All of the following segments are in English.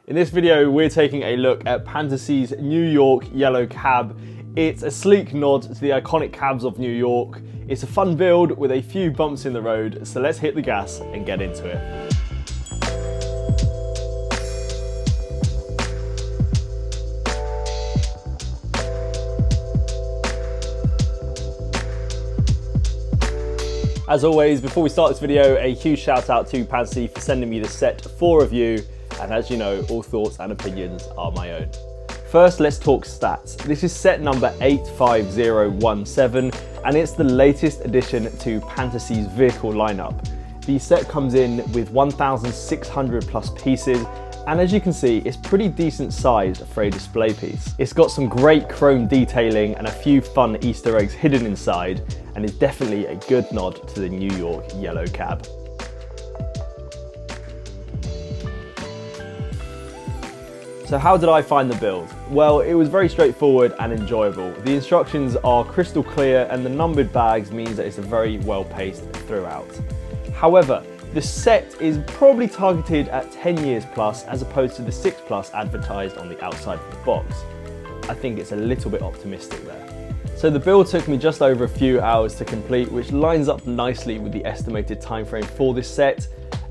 In this video, we're taking a look at Pantasy's New York yellow cab. It's a sleek nod to the iconic cabs of New York. It's a fun build with a few bumps in the road, so let's hit the gas and get into it. As always, before we start this video, a huge shout out to Pantasy for sending me the set for review. And as you know, all thoughts and opinions are my own. First, let's talk stats. This is set number 85017, and it's the latest addition to Pantasy's vehicle lineup. The set comes in with 1,600 plus pieces, and as you can see, it's pretty decent sized for a display piece. It's got some great chrome detailing and a few fun Easter eggs hidden inside, and is definitely a good nod to the New York yellow cab. So how did I find the build? Well, it was very straightforward and enjoyable. The instructions are crystal clear and the numbered bags means that it's a very well paced throughout. However, the set is probably targeted at 10 years plus as opposed to the 6 plus advertised on the outside of the box. I think it's a little bit optimistic there. So the build took me just over a few hours to complete, which lines up nicely with the estimated time frame for this set.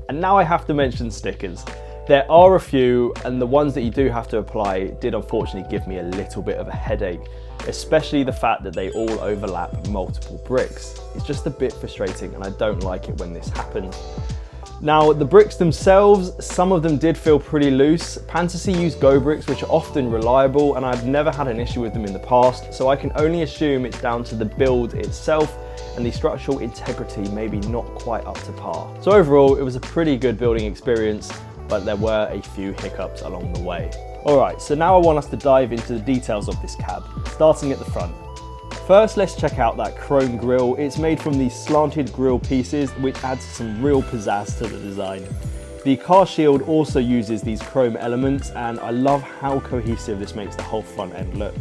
And now I have to mention stickers. There are a few, and the ones that you do have to apply did unfortunately give me a little bit of a headache, especially the fact that they all overlap multiple bricks. It's just a bit frustrating and I don't like it when this happens. Now, the bricks themselves, some of them did feel pretty loose. Pantasy used Go bricks, which are often reliable, and I've never had an issue with them in the past, so I can only assume it's down to the build itself and the structural integrity maybe not quite up to par. So overall, it was a pretty good building experience, but there were a few hiccups along the way. Alright, so now I want us to dive into the details of this cab, starting at the front. First, let's check out that chrome grille. It's made from these slanted grille pieces, which adds some real pizzazz to the design. The car shield also uses these chrome elements, and I love how cohesive this makes the whole front end look.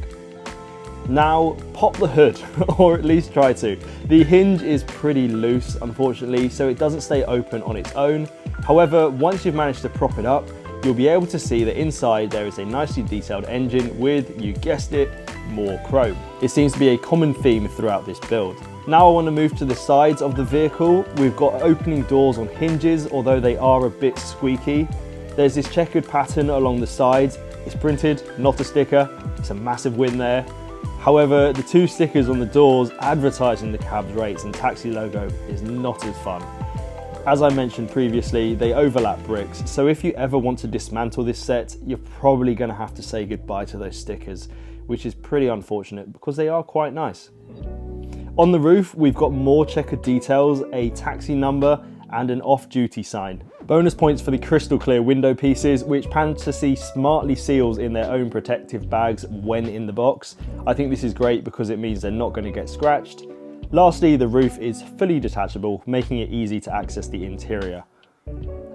Now, pop the hood, or at least try to. The hinge is pretty loose, unfortunately, so it doesn't stay open on its own. However, once you've managed to prop it up, you'll be able to see that inside there is a nicely detailed engine with, you guessed it, more chrome. It seems to be a common theme throughout this build. Now I want to move to the sides of the vehicle. We've got opening doors on hinges, although they are a bit squeaky. There's this checkered pattern along the sides. It's printed, not a sticker. It's a massive win there. However, the two stickers on the doors advertising the cab's rates and taxi logo is not as fun. As I mentioned previously, they overlap bricks, so if you ever want to dismantle this set, you're probably going to have to say goodbye to those stickers, which is pretty unfortunate because they are quite nice. On the roof, we've got more checkered details, a taxi number, and an off-duty sign. Bonus points for the crystal clear window pieces, which Pantasy smartly seals in their own protective bags when in the box. I think this is great because it means they're not going to get scratched. Lastly, the roof is fully detachable, making it easy to access the interior.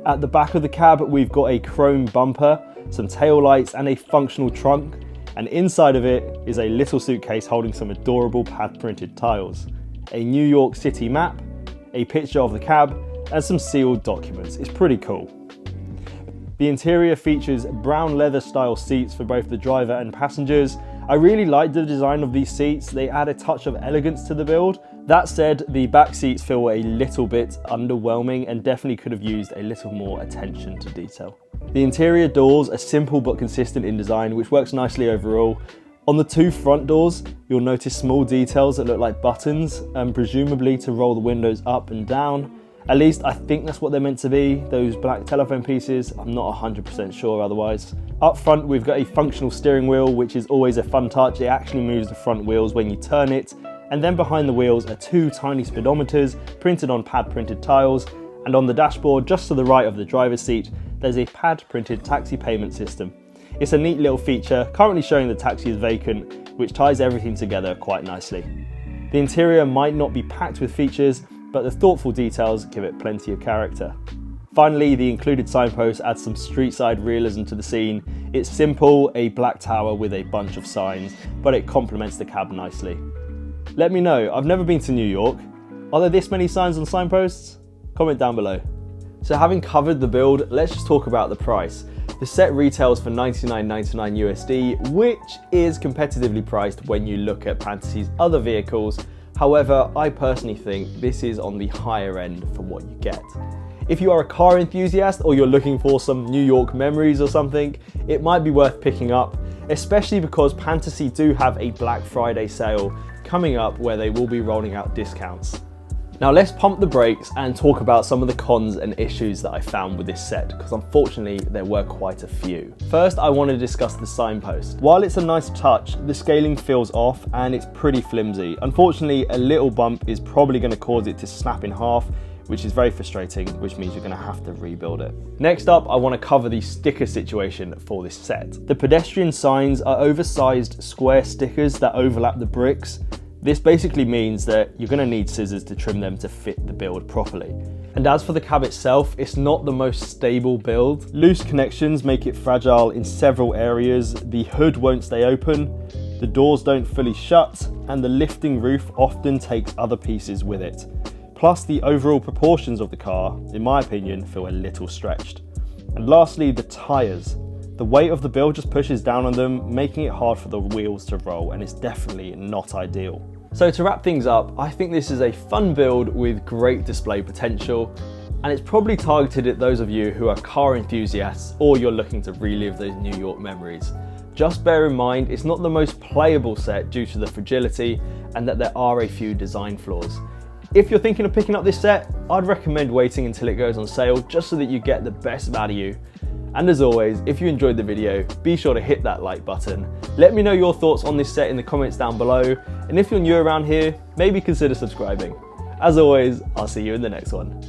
At the back of the cab, we've got a chrome bumper, some tail lights, and a functional trunk. And inside of it is a little suitcase holding some adorable pad printed tiles, a New York City map, a picture of the cab, and some sealed documents. It's pretty cool. The interior features brown leather style seats for both the driver and passengers. I really like the design of these seats. They add a touch of elegance to the build. That said, the back seats feel a little bit underwhelming and definitely could have used a little more attention to detail. The interior doors are simple but consistent in design, which works nicely overall. On the two front doors, you'll notice small details that look like buttons, presumably to roll the windows up and down. At least I think that's what they're meant to be, those black telephone pieces. I'm not 100% sure otherwise. Up front, we've got a functional steering wheel, which is always a fun touch. It actually moves the front wheels when you turn it. And then behind the wheels are two tiny speedometers printed on pad printed tiles. And on the dashboard, just to the right of the driver's seat, there's a pad printed taxi payment system. It's a neat little feature, currently showing the taxi is vacant, which ties everything together quite nicely. The interior might not be packed with features, but the thoughtful details give it plenty of character. Finally, the included signpost adds some street-side realism to the scene. It's simple, a black tower with a bunch of signs, but it complements the cab nicely. Let me know, I've never been to New York. Are there this many signs on signposts? Comment down below. So having covered the build, let's just talk about the price. The set retails for $99.99 USD, which is competitively priced when you look at Pantasy's other vehicles. However, I personally think this is on the higher end for what you get. If you are a car enthusiast or you're looking for some New York memories or something, it might be worth picking up, especially because Pantasy do have a Black Friday sale coming up where they will be rolling out discounts. Now let's pump the brakes and talk about some of the cons and issues that I found with this set, because unfortunately there were quite a few. First, I want to discuss the signpost. While it's a nice touch, the scaling feels off and it's pretty flimsy. Unfortunately, a little bump is probably going to cause it to snap in half, which is very frustrating, which means you're going to have to rebuild it. Next up, I want to cover the sticker situation for this set. The pedestrian signs are oversized square stickers that overlap the bricks. This basically means that you're going to need scissors to trim them to fit the build properly. And as for the cab itself, it's not the most stable build. Loose connections make it fragile in several areas. The hood won't stay open, the doors don't fully shut, and the lifting roof often takes other pieces with it. Plus, the overall proportions of the car, in my opinion, feel a little stretched. And lastly, the tyres. The weight of the build just pushes down on them, making it hard for the wheels to roll, and it's definitely not ideal. So to wrap things up, I think this is a fun build with great display potential, and it's probably targeted at those of you who are car enthusiasts or you're looking to relive those New York memories. Just bear in mind, it's not the most playable set due to the fragility and that there are a few design flaws. If you're thinking of picking up this set, I'd recommend waiting until it goes on sale just so that you get the best value. And as always, if you enjoyed the video, be sure to hit that like button. Let me know your thoughts on this set in the comments down below. And if you're new around here, maybe consider subscribing. As always, I'll see you in the next one.